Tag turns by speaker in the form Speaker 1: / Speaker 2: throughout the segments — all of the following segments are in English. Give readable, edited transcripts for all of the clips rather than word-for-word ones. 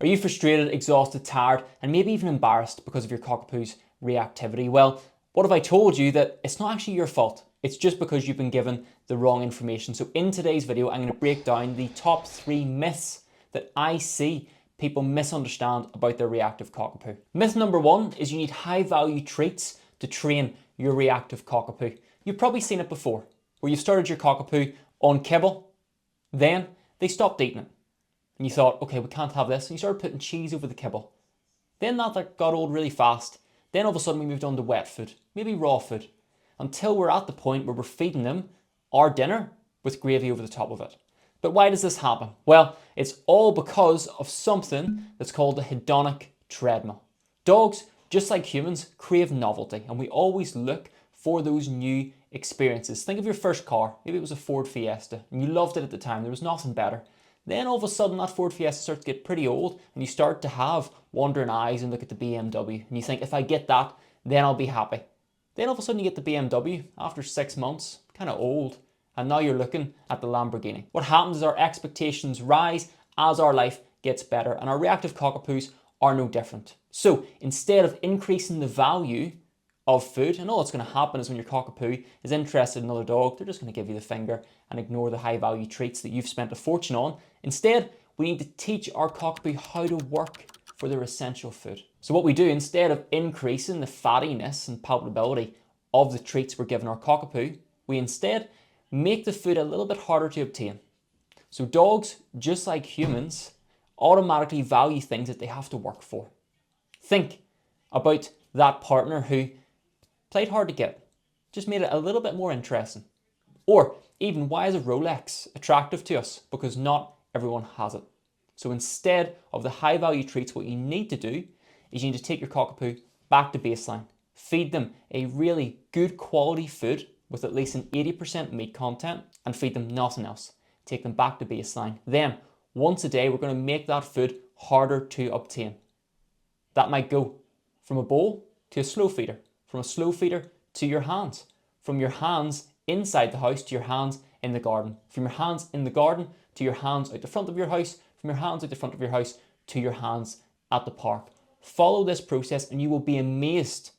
Speaker 1: Are you frustrated, exhausted, tired, and maybe even embarrassed because of your cockapoo's reactivity? Well, what if I told you that it's not actually your fault? It's just because you've been given the wrong information. So in today's video, I'm going to break down the top 3 myths that I see people misunderstand about their reactive cockapoo. Myth number 1 is you need high value treats to train your reactive cockapoo. You've probably seen it before, where you've started your cockapoo on kibble, then they stopped eating it. And you thought, okay, we can't have this. And you started putting cheese over the kibble. Then that got old really fast. Then all of a sudden we moved on to wet food, maybe raw food, until we're at the point where we're feeding them our dinner with gravy over the top of it. But why does this happen? Well, it's all because of something that's called the hedonic treadmill. Dogs, just like humans, crave novelty, and we always look for those new experiences. Think of your first car. Maybe it was a Ford Fiesta, and you loved it at the time. There was nothing better. Then all of a sudden that Ford Fiesta starts to get pretty old and you start to have wandering eyes and look at the BMW and you think, if I get that, then I'll be happy. Then all of a sudden you get the BMW after 6 months, kind of old, and now you're looking at the Lamborghini. What happens is our expectations rise as our life gets better, and our reactive cockapoos are no different. So instead of increasing the value of food, and all that's going to happen is when your cockapoo is interested in another dog, they're just going to give you the finger and ignore the high value treats that you've spent a fortune on. Instead, we need to teach our cockapoo how to work for their essential food. So what we do, instead of increasing the fattiness and palatability of the treats we're giving our cockapoo, we instead make the food a little bit harder to obtain. So dogs, just like humans, automatically value things that they have to work for. Think about that partner who played hard to get, just made it a little bit more interesting. Or even, why is a Rolex attractive to us? Because not everyone has it. So instead of the high value treats, what you need to do is you need to take your cockapoo back to baseline. Feed them a really good quality food with at least an 80% meat content and feed them nothing else. Take them back to baseline. Then once a day, we're going to make that food harder to obtain. That might go from a bowl to a slow feeder, from a slow feeder to your hands, from your hands inside the house to your hands in the garden, from your hands in the garden to your hands out the front of your house, from your hands out the front of your house to your hands at the park. Follow this process and you will be amazed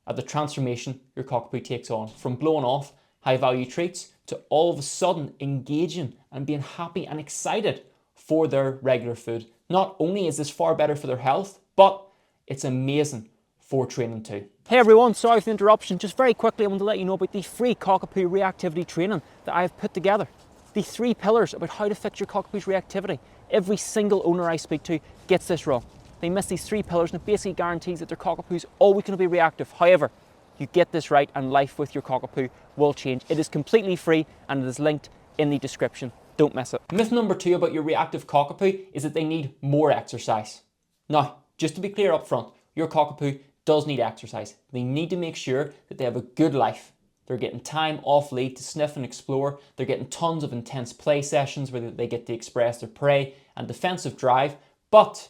Speaker 1: at the transformation your cockapoo takes on, from blowing off high value treats to all of a sudden engaging and being happy and excited for their regular food. Not only is this far better for their health, but it's amazing for training too. Hey everyone, sorry for the interruption. Just very quickly, I want to let you know about the free cockapoo reactivity training that I have put together. The 3 pillars about how to fix your cockapoo's reactivity. Every single owner I speak to gets this wrong. They miss these 3 pillars and it basically guarantees that their cockapoo's always going to be reactive. However, you get this right and life with your cockapoo will change. It is completely free and it is linked in the description. Don't miss it. Myth number 2 about your reactive cockapoo is that they need more exercise. Now, just to be clear up front, your cockapoo does need exercise. They need to make sure that they have a good life. They're getting time off lead to sniff and explore. They're getting tons of intense play sessions where they get to express their prey and defensive drive, but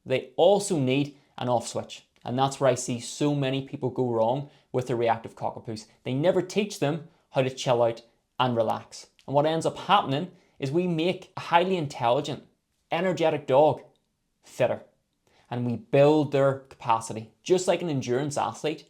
Speaker 1: they also need an off switch. And that's where I see so many people go wrong with their reactive cockapoos. They never teach them how to chill out and relax. And what ends up happening is we make a highly intelligent, energetic dog fitter. And we build their capacity. Just like an endurance athlete,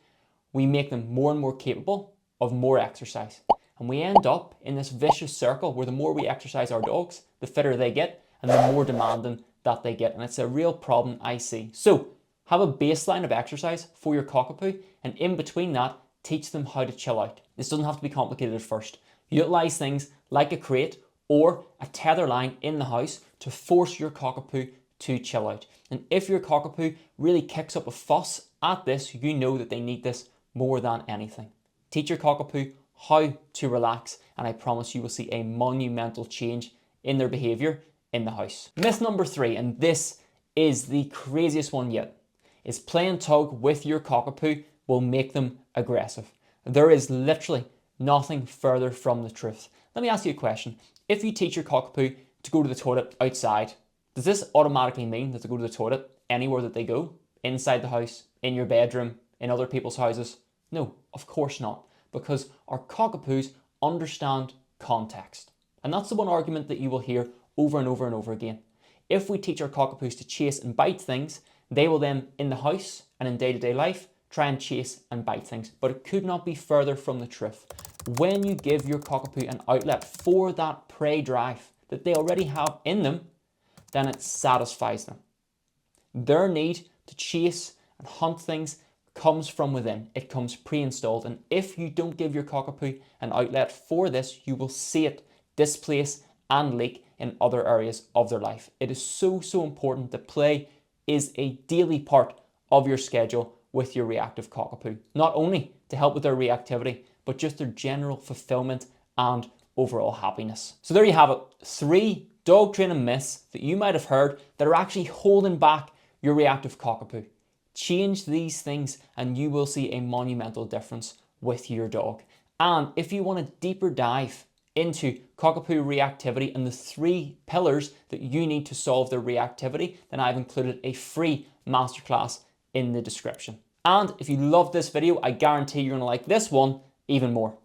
Speaker 1: we make them more and more capable of more exercise. And we end up in this vicious circle where the more we exercise our dogs, the fitter they get and the more demanding that they get. And it's a real problem I see. So have a baseline of exercise for your cockapoo, and in between that, teach them how to chill out. This doesn't have to be complicated at first. Utilize things like a crate or a tether line in the house to force your cockapoo to chill out. And if your cockapoo really kicks up a fuss at this, you know that they need this more than anything. Teach your cockapoo how to relax, and I promise you will see a monumental change in their behavior in the house. Myth number 3, and this is the craziest one yet, is playing tug with your cockapoo will make them aggressive. There is literally nothing further from the truth. Let me ask you a question. If you teach your cockapoo to go to the toilet outside, does this automatically mean that they go to the toilet anywhere that they go? Inside the house, in your bedroom, in other people's houses? No, of course not, because our cockapoos understand context. And that's the one argument that you will hear over and over and over again. If we teach our cockapoos to chase and bite things, they will then, in the house and in day-to-day life, try and chase and bite things. But it could not be further from the truth. When you give your cockapoo an outlet for that prey drive that they already have in them, then it satisfies them. Their need to chase and hunt things comes from within. It comes pre-installed. And if you don't give your cockapoo an outlet for this, you will see it displace and leak in other areas of their life. It is so important that play is a daily part of your schedule with your reactive cockapoo. Not only to help with their reactivity, but just their general fulfillment and overall happiness. So there you have it. 3 dog training myths that you might have heard that are actually holding back your reactive cockapoo. Change these things and you will see a monumental difference with your dog. And if you want a deeper dive into cockapoo reactivity and the 3 pillars that you need to solve their reactivity, then I've included a free masterclass in the description. And if you loved this video, I guarantee you're gonna like this one even more.